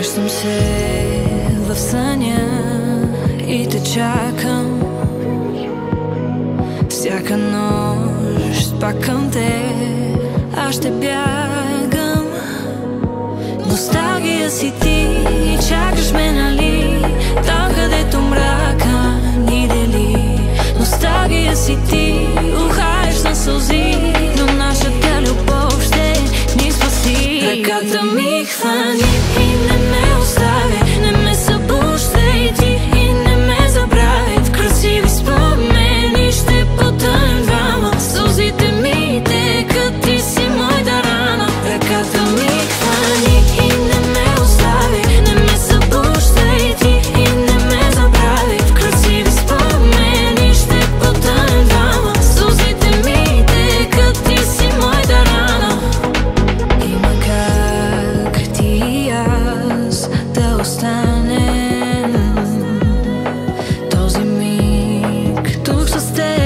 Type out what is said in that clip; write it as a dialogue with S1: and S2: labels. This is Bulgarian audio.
S1: Сещам се в съня и те чакам всяка нощ пак към те. Аз ще бягам. Носталгия си ти, чакаш ме, нали? Там, където мрака ни дели. Носталгия си ти, ухаеш на сълзи, но нашата любов ще ни спаси. Ръката ми хвани и не ме остави, не ме събуждай ти и не ме забравяй. В красиви спомени ще потънем двама. Сълзите ми текат, ти си моята рана. Ръката ми хвани и не ме остави, не ме събуждай ти и не ме забравяй. В красиви спомени ще потънем двама. Сълзите ми текат, ти си моята рана. Има как ти и аз да останем този миг тук с теб.